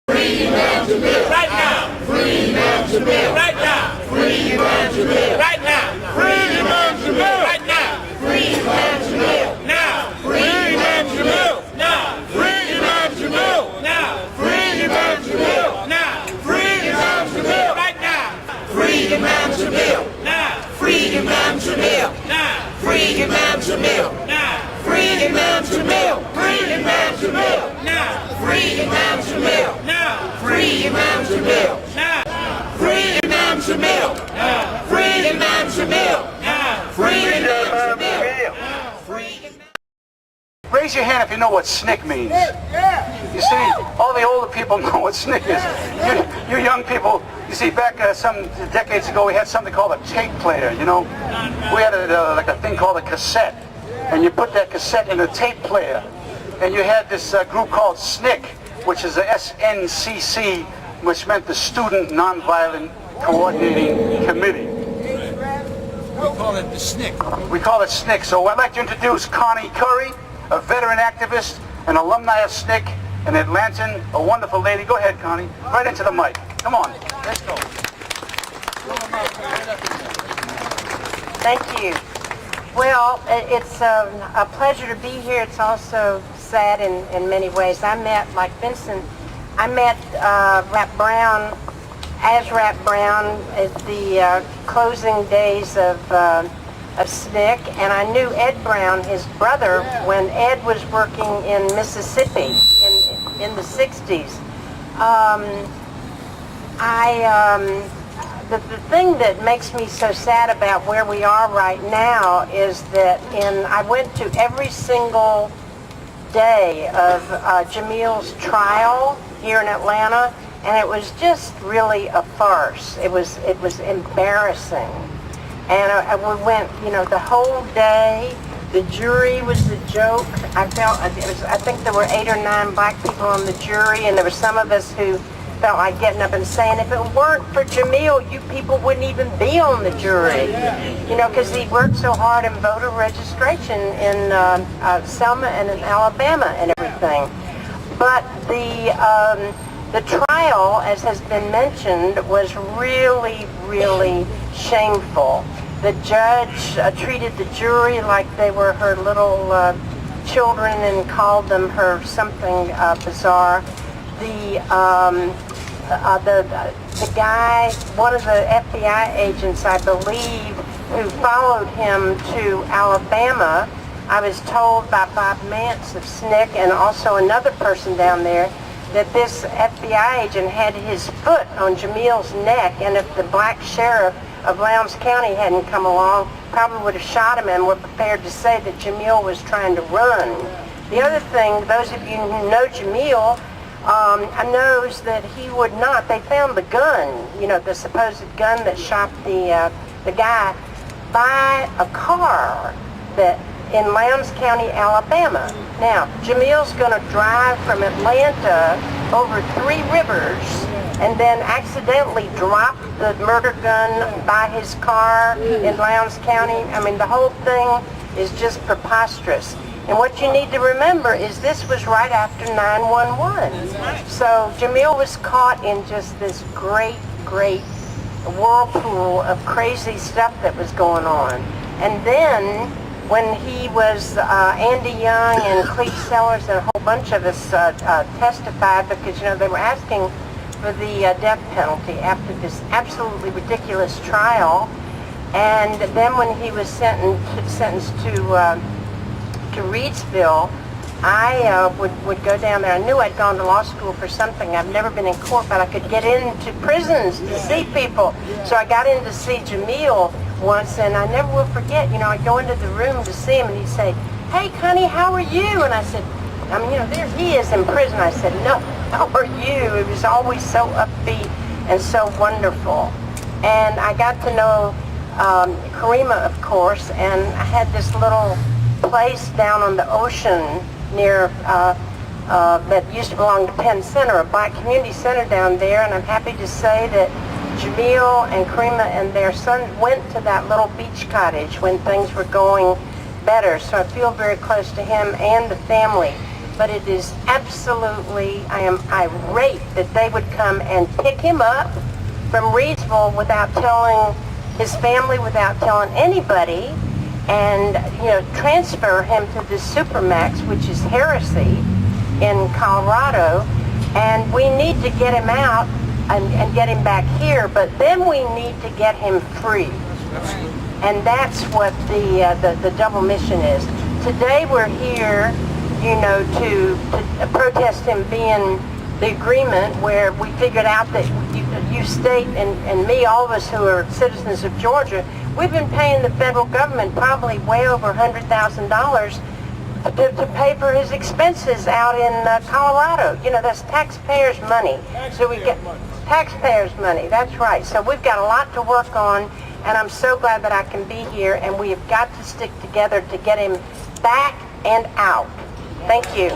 Free Imam Jamil. Right now. Free Imam Jamil. Right now. Free Imam Jamil. Right now. Free Imam Jamil. Right now. Free Imam Jamil. Now. Free Imam Jamil. Now. Free Imam Jamil. Now. Free Imam Jamil. Now. Free Imam Jamil. Right now. Free Imam Jamil. Now. Free Imam Jamil. Now. Free Imam Jamil. Now. Free Imam Jamil. Free Imam Jamil. Now. Free Imam Jamil. Now. Free Imam Jamil. Now. Free Imam Jamil. Now. Free Imam Jamil. Now. Free Imam Jamil. Free Imam. Raise your hand if you know what SNCC means. You see, all the older people know what SNCC is. You young people, you see, back some decades ago, we had something called a tape player, you know. We had like a thing called a cassette. And you put that cassette in a tape player. And you had this group called SNCC, which is the SNCC, which meant the Student Nonviolent Coordinating Committee. We call it the SNCC. We call it SNCC. So I'd like to introduce Connie, a veteran activist, an alumni of SNCC, an Atlantan, a wonderful lady. Go ahead, Connie. Right into the mic. Come on. Let's go. Thank you. Well, it's a pleasure to be here. It's also sad in many ways. I met, like Vincent, Rap Brown at the closing days of SNCC, and I knew Ed Brown, his brother, when Ed was working in Mississippi in the 60s. The thing that makes me so sad about where we are right now is that I went to every single day of Jamil's trial here in Atlanta, and it was just really a farce. It was embarrassing. And we went, the whole day. The jury was the joke. I think there were 8 or 9 black people on the jury, and there were some of us who felt like getting up and saying, if it weren't for Jamil, you people wouldn't even be on the jury. Because he worked so hard in voter registration in Selma and in Alabama and everything. But the trial, as has been mentioned, was really, really shameful. The judge treated the jury like they were her little children and called them her something bizarre. The guy, one of the FBI agents, I believe, who followed him to Alabama, I was told by Bob Mance of SNCC and also another person down there that this FBI agent had his foot on Jamil's neck, and if the black sheriff of Lowndes County hadn't come along, probably would have shot him, and were prepared to say that Jamil was trying to run. The other thing, those of you who know Jamil, knows that he would not. They found the gun, the supposed gun that shot the guy, by a car that in Lowndes County, Alabama. Now, Jamil's going to drive from Atlanta over 3 rivers and then accidentally drop the murder gun by his car in Lowndes County. I mean, the whole thing is just preposterous. And what you need to remember is this was right after 9/11. So Jamil was caught in just this great, great whirlpool of crazy stuff that was going on. And then when he was, Andy Young and Clete Sellers and a whole bunch of us testified because, they were asking for the death penalty after this absolutely ridiculous trial. And then when he was sentenced to Reidsville, I would go down there. I knew I'd gone to law school for something. I've never been in court, but I could get into prisons to see people. So I got in to see Jamil once, and I never will forget, I'd go into the room to see him, and he'd say, hey, Connie, how are you? And I said, there he is in prison. I said, no, how are you? It was always so upbeat and so wonderful. And I got to know Karima, of course, and I had this little place down on the ocean near that used to belong to Penn Center, a black community center down there, and I'm happy to say that Jamil and Karima and their son went to that little beach cottage when things were going better, so I feel very close to him and the family. but it is absolutely, I am irate that they would come and pick him up from Reedsville without telling his family, without telling anybody, and transfer him to the Supermax, which is heresy in Colorado. And we need to get him out and get him back here, but then we need to get him free. And that's what the double mission is. Today we're here, to protest him being the agreement where we figured out that you state and me, all of us who are citizens of Georgia, we've been paying the federal government probably way over $100,000 to pay for his expenses out in Colorado. That's taxpayers' money. So we get taxpayers' money. That's right. So we've got a lot to work on, and I'm so glad that I can be here. And we have got to stick together to get him back and out. Thank you.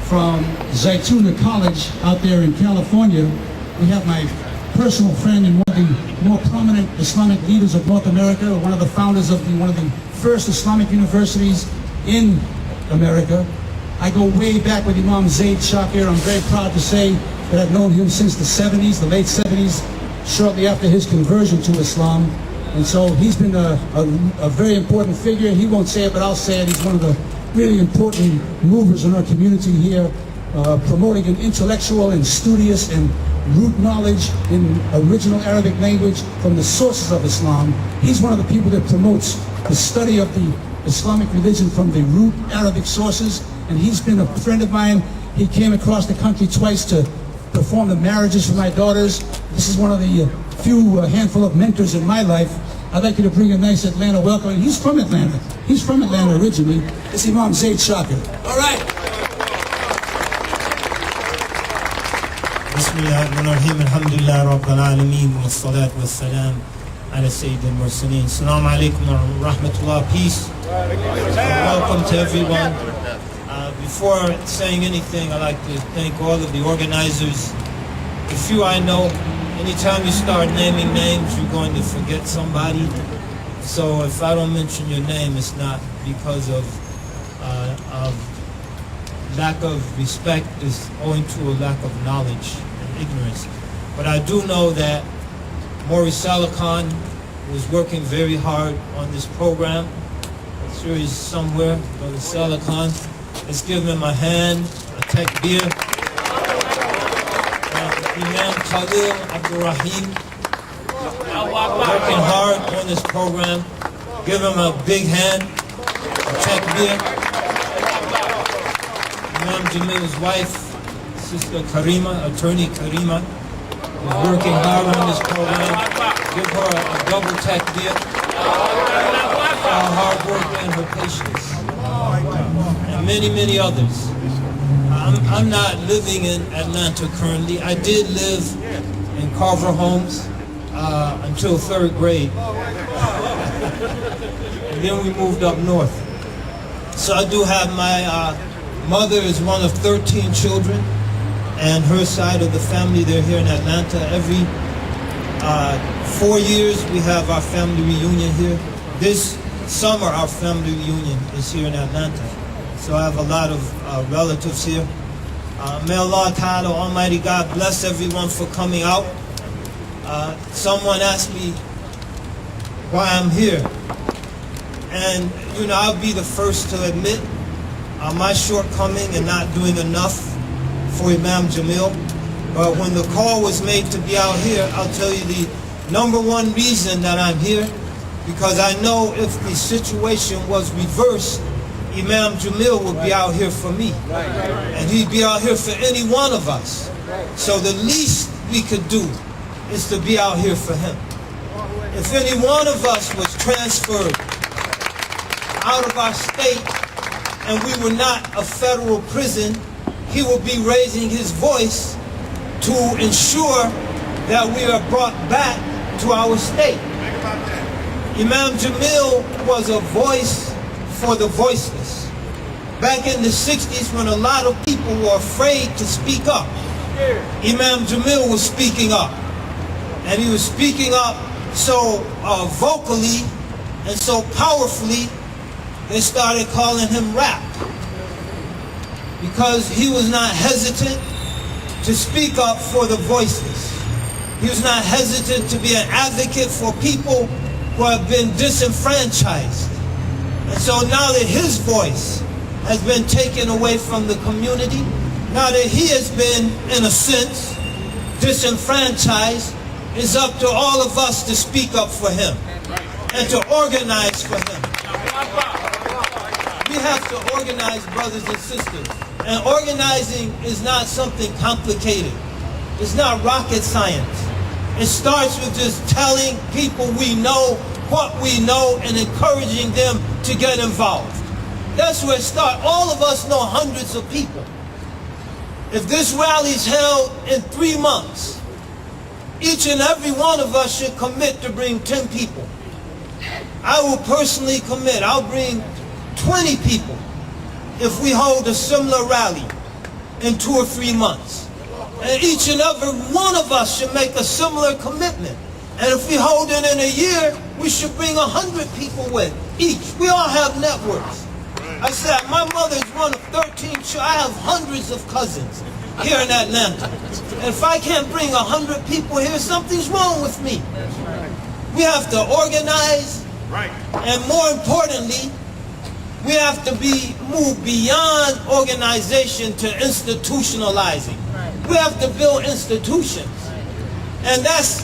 From Zaytuna College out there in California, we have my personal friend and one of the more prominent Islamic leaders of North America, one of the founders of one of the first Islamic universities in America. I go way back with Imam Zaid Shakir. I'm very proud to say that I've known him since the 70s, the late 70s, shortly after his conversion to Islam. And so he's been a very important figure. He won't say it, but I'll say it. He's one of the really important movers in our community here, promoting an intellectual and studious and root knowledge in original Arabic language from the sources of Islam. He's one of the people that promotes the study of the Islamic religion from the root Arabic sources, and he's been a friend of mine. He came across the country twice to perform the marriages for my daughters. This is one of the few handful of mentors in my life. I'd like you to bring a nice Atlanta welcome. And he's from Atlanta. He's from Atlanta originally. It's Imam Zaid Shakir. All right. Bismillahirrahmanirrahim. Alhamdulillah Rabbil Alameen. Wa salatu wa salam ala Sayyid al-Mursaleen. Assalamu alaikum wa rahmatullah. Peace. Welcome to everyone. Before saying anything, I'd like to thank all of the organizers. The few I know, anytime you start naming names, you're going to forget somebody. So if I don't mention your name, it's not because of lack of respect. It's owing to a lack of knowledge and ignorance. But I do know that Maurice Salakhan was working very hard on this program. I'm sure he's somewhere. Brother Salakhan, let's give him a hand, a takbir. Imam Khalil Abdul Rahim, working hard on this program. Give him a big hand, a takbir. Imam Jamil's wife, Sister Karima, Attorney Karima, is working hard on this program. Give her a double takbir for her hard work and her patience. And many, many others. I'm not living in Atlanta currently. I did live in Carver Homes until 3rd grade. And then we moved up north. So I do have my mother is one of 13 children, and her side of the family, they're here in Atlanta. Every 4 years we have our family reunion here. This summer our family reunion is here in Atlanta. So I have a lot of relatives here. May Allah Ta'ala, Almighty God, bless everyone for coming out. Someone asked me why I'm here. And, I'll be the first to admit my shortcoming and not doing enough for Imam Jamil. But when the call was made to be out here, I'll tell you the number one reason that I'm here, because I know if the situation was reversed, Imam Jamil would be out here for me. And he'd be out here for any one of us. So the least we could do is to be out here for him. If any one of us was transferred out of our state and we were not a federal prison, he would be raising his voice to ensure that we are brought back to our state. Imam Jamil was a voice for the voiceless. Back in the 60s, when a lot of people were afraid to speak up, Imam Jamil was speaking up. And he was speaking up so vocally and so powerfully, they started calling him rap. because he was not hesitant to speak up for the voiceless. He was not hesitant to be an advocate for people who have been disenfranchised. And so now that his voice has been taken away from the community, now that he has been, in a sense, disenfranchised, it's up to all of us to speak up for him and to organize for him. We have to organize, brothers and sisters. And organizing is not something complicated. It's not rocket science. It starts with just telling people we know what we know and encouraging them to get involved. That's where it starts. All of us know hundreds of people. If this rally is held in 3 months, each and every one of us should commit to bring 10 people. I will personally commit. I'll bring 20 people if we hold a similar rally in 2 or 3 months. And each and every one of us should make a similar commitment. And if we hold it in a year, we should bring 100 people with each. We all have networks. I said, my mother is one of 13 children. I have hundreds of cousins here in Atlanta. And if I can't bring 100 people here, something's wrong with me. We have to organize. And more importantly, we have to move beyond organization to institutionalizing. We have to build institutions. And that's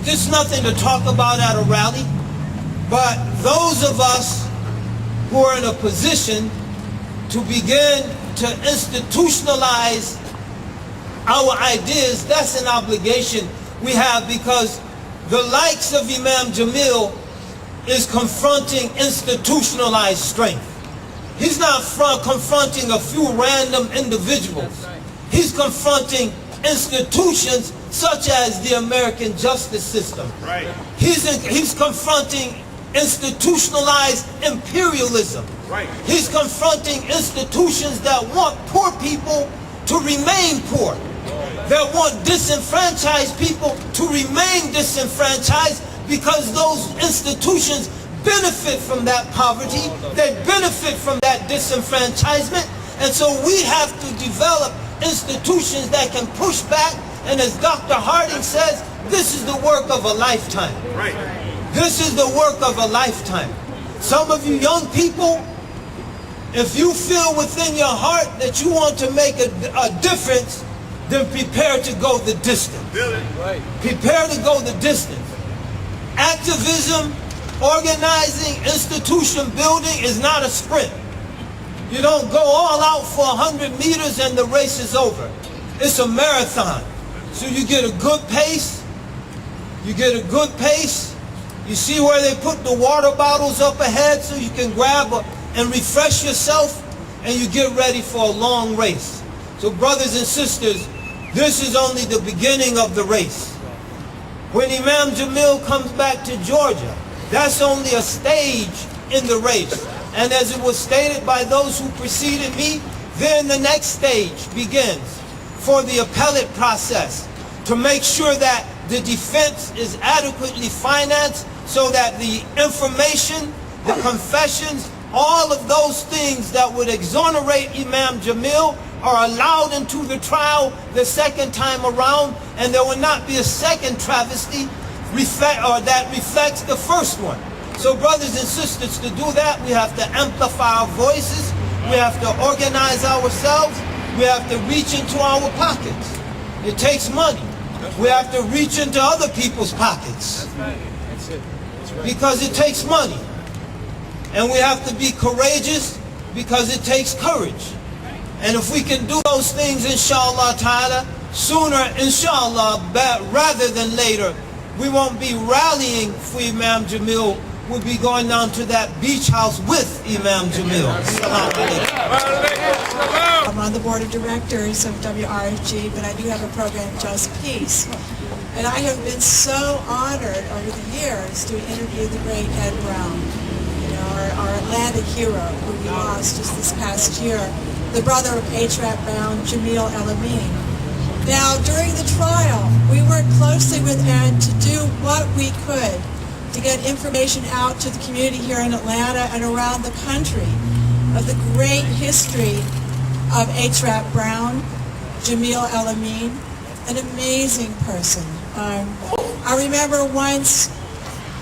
just nothing to talk about at a rally. But those of us who are in a position to begin to institutionalize our ideas, that's an obligation we have, because the likes of Imam Jamil is confronting institutionalized strength. He's not confronting a few random individuals. He's confronting institutions such as the American justice system. He's confronting institutionalized imperialism. He's confronting institutions that want poor people to remain poor, that want disenfranchised people to remain disenfranchised, because those institutions benefit from that poverty, they benefit from that disenfranchisement. And so we have to develop institutions that can push back. And as Dr. Harding says, this is the work of a lifetime. This is the work of a lifetime. Some of you young people, if you feel within your heart that you want to make a difference, then prepare to go the distance. Prepare to go the distance. Activism, organizing, institution building is not a sprint. You don't go all out for 100 meters and the race is over. It's a marathon. So you get a good pace. You get a good pace. You see where they put the water bottles up ahead so you can grab and refresh yourself, and you get ready for a long race. So brothers and sisters, this is only the beginning of the race. When Imam Jamil comes back to Georgia, that's only a stage in the race. And as it was stated by those who preceded me, then the next stage begins for the appellate process, to make sure that the defense is adequately financed so that the information, the confessions, all of those things that would exonerate Imam Jamil are allowed into the trial the second time around, and there will not be a second travesty that reflects the first one. So brothers and sisters, to do that, we have to amplify our voices, we have to organize ourselves, we have to reach into our pockets. It takes money. We have to reach into other people's pockets. Because it takes money. And we have to be courageous because it takes courage. And if we can do those things, inshallah ta'ala, sooner, inshallah, rather than later, we won't be rallying for Imam Jamil. We'll be going down to that beach house with Imam Jamil. I'm on the board of directors of WRFG, but I do have a program, Just Peace. And I have been so honored over the years to interview the great Ed Brown, our Atlanta hero who we lost just this past year, the brother of H.Rap Brown, Jamil Al Amin. Now, during the trial, we worked closely with Ed to do what we could to get information out to the community here in Atlanta and around the country of the great history of H.Rap Brown, Jamil Al Amin, an amazing person. I remember once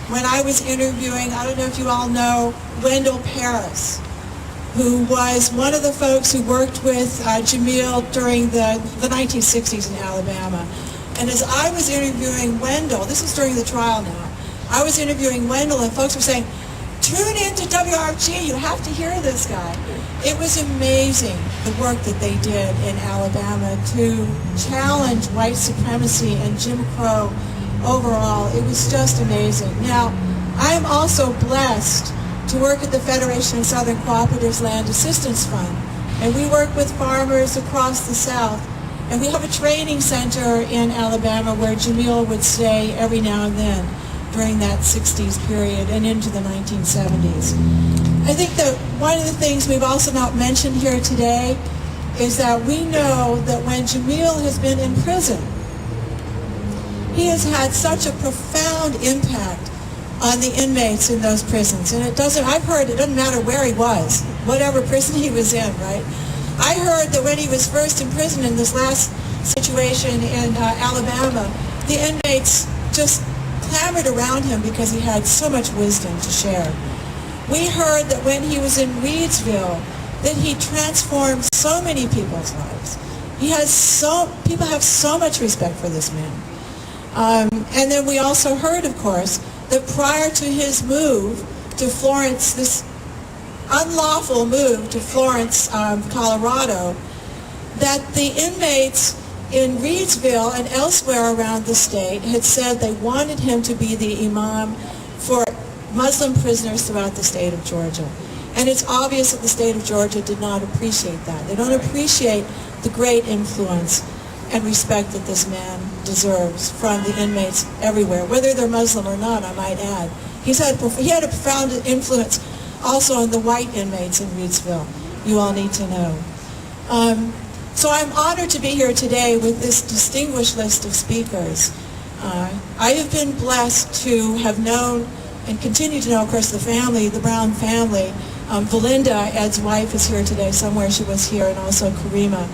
when I was interviewing, I don't know if you all know, Wendell Paris, who was one of the folks who worked with Jamil during the 1960s in Alabama. And as I was interviewing Wendell, this is during the trial now, I was interviewing Wendell and folks were saying, tune into WRFG, you have to hear this guy. It was amazing the work that they did in Alabama to challenge white supremacy and Jim Crow overall. It was just amazing. Now, I am also blessed to work at the Federation of Southern Cooperatives Land Assistance Fund. And we work with farmers across the South. And we have a training center in Alabama where Jamil would stay every now and then during that 60s period and into the 1970s. I think that one of the things we've also not mentioned here today is that we know that when Jamil has been in prison, he has had such a profound impact on the inmates in those prisons. And I've heard it doesn't matter where he was, whatever prison he was in, right? I heard that when he was first in prison in this last situation in Alabama, the inmates just clamored around him because he had so much wisdom to share. We heard that when he was in Reedsville, that he transformed so many people's lives. People have so much respect for this man. And then we also heard, of course, that prior to his move to Florence, this unlawful move to Florence, Colorado, that the inmates in Reedsville and elsewhere around the state had said they wanted him to be the Imam for Muslim prisoners throughout the state of Georgia. And it's obvious that the state of Georgia did not appreciate that. They don't appreciate the great influence and respect that this man deserves from the inmates everywhere, whether they're Muslim or not, I might add. He had a profound influence also on the white inmates in Reedsville. You all need to know. So I'm honored to be here today with this distinguished list of speakers. I have been blessed to have known and continue to know, of course, the family, the Brown family. Valinda, Ed's wife, is here today somewhere. She was here, and also Karima.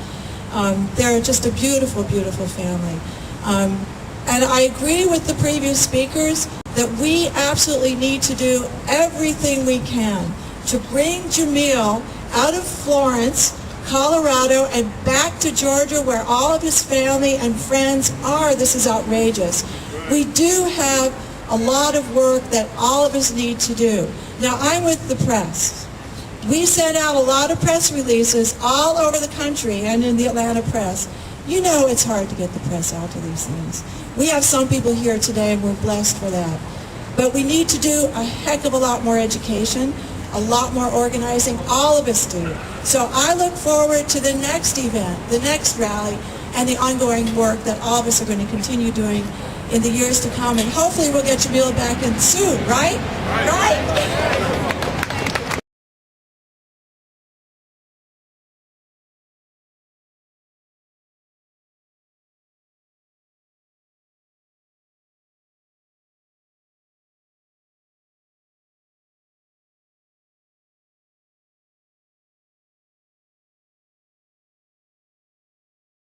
They're just a beautiful, beautiful family. And I agree with the previous speakers that we absolutely need to do everything we can to bring Jamil out of Florence, Colorado, and back to Georgia where all of his family and friends are. This is outrageous. We do have a lot of work that all of us need to do. Now, I'm with the press. We sent out a lot of press releases all over the country and in the Atlanta press. You know it's hard to get the press out to these things. We have some people here today, and we're blessed for that. But we need to do a heck of a lot more education, a lot more organizing. All of us do. So I look forward to the next event, the next rally, and the ongoing work that all of us are going to continue doing in the years to come. And hopefully we'll get Jamil back in soon, right? Right?